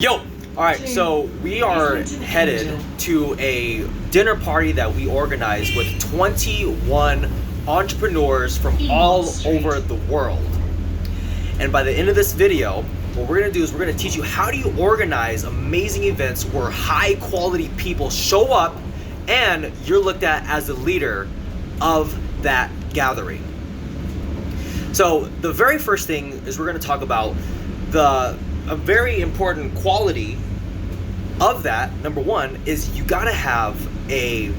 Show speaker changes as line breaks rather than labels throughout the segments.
Yo! Alright, so we are headed to a dinner party that we organized with 21 entrepreneurs from all over the world. And by the end of this video, what we're going to do is we're going to teach you how do you organize amazing events where high quality people show up and you're looked at as the leader of that gathering. So the very first thing is we're going to talk about a very important quality of that. Number one is you gotta have there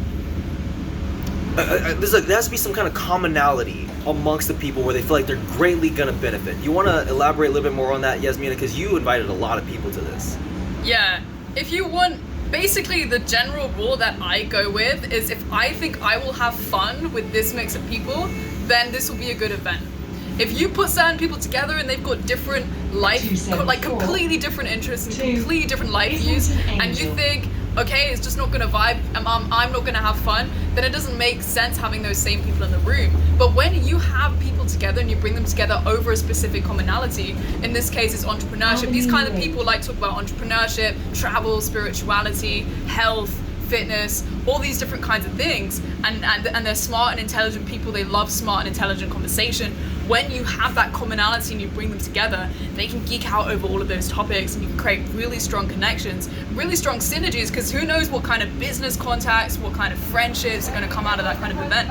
has to be some kind of commonality amongst the people where they feel like they're greatly gonna benefit. You want to elaborate a little bit more on that, Yasmina, because you invited a lot of people to this.
Yeah, if you want, basically the general rule that I go with is if I think I will have fun with this mix of people, then this will be a good event. If you put certain people together and they've got different life, like completely different interests and completely different life views, and you think, okay, it's just not gonna vibe, I'm not gonna have fun, then it doesn't make sense having those same people in the room. But when you have people together and you bring them together over a specific commonality, in this case it's entrepreneurship. These kind of people like to talk about entrepreneurship, travel, spirituality, health, fitness, all these different kinds of things, and they're smart and intelligent people. They love smart and intelligent conversation. When you have that commonality and you bring them together, they can geek out over all of those topics and you can create really strong connections, really strong synergies, because who knows what kind of business contacts, what kind of friendships are going to come out of that kind of event.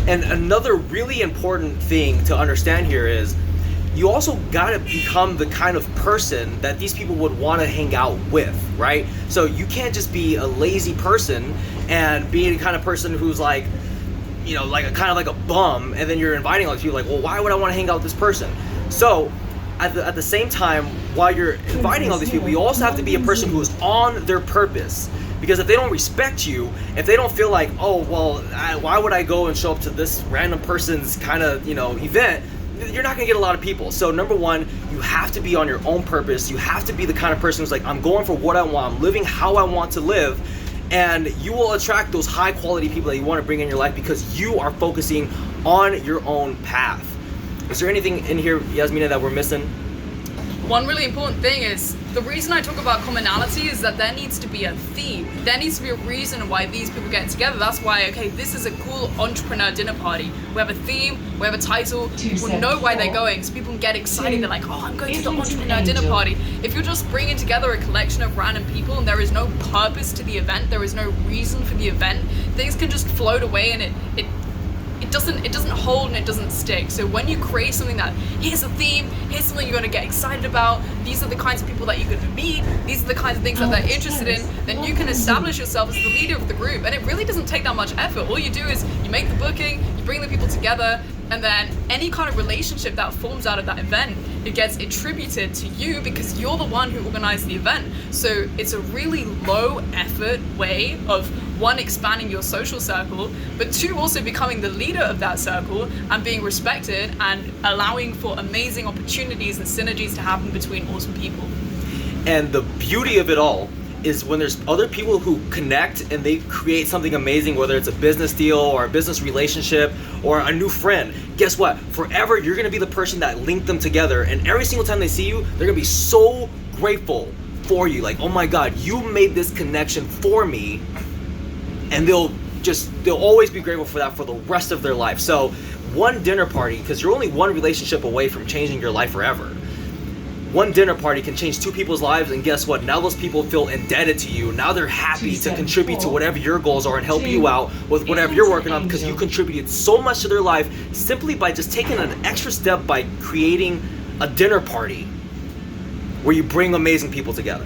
And another really important thing to understand here is you also gotta become the kind of person that these people would want to hang out with, right? So you can't just be a lazy person and be the kind of person who's like, you know, like a bum, and then you're inviting all these people, like, well, why would I want to hang out with this person? So at the same time, while you're inviting all these people, you also have to be a person who is on their purpose. Because if they don't respect you, if they don't feel like, oh, well, why would I go and show up to this random person's kind of, event, you're not gonna get a lot of people. So number one, you have to be on your own purpose. You have to be the kind of person who's like, I'm going for what I want, I'm living how I want to live, and you will attract those high quality people that you want to bring in your life because you are focusing on your own path. Is there anything in here, Yasmina, that we're missing?
One really important thing is, the reason I talk about commonality is that there needs to be a theme. There needs to be a reason why these people get together. That's why, okay, this is a cool entrepreneur dinner party. We have a theme, we have a title, people know why they're going, so people can get excited. They're like, oh, I'm going to the entrepreneur dinner party. If you're just bringing together a collection of random people and there is no purpose to the event, there is no reason for the event, things can just float away and it doesn't hold and it doesn't stick. So when you create something that, here's a theme, here's something you're going to get excited about, these are the kinds of people that you're going to meet, these are the kinds of things that they're interested in, then you can establish yourself as the leader of the group. And it really doesn't take that much effort. All you do is you make the booking, you bring the people together, and then any kind of relationship that forms out of that event, it gets attributed to you because you're the one who organized the event. So it's a really low effort way of, one, expanding your social circle, but two, also becoming the leader of that circle and being respected and allowing for amazing opportunities and synergies to happen between awesome people.
And the beauty of it all is when there's other people who connect and they create something amazing, whether it's a business deal or a business relationship or a new friend, guess what? Forever, you're gonna be the person that linked them together, and every single time they see you, they're gonna be so grateful for you. Like, oh my God, you made this connection for me. And they'll always be grateful for that for the rest of their life. So one dinner party, because you're only one relationship away from changing your life forever. One dinner party can change two people's lives, and guess what? Now those people feel indebted to you. Now they're happy to contribute to whatever your goals are and help you out with whatever you're working on, because you contributed so much to their life simply by just taking an extra step by creating a dinner party where you bring amazing people together.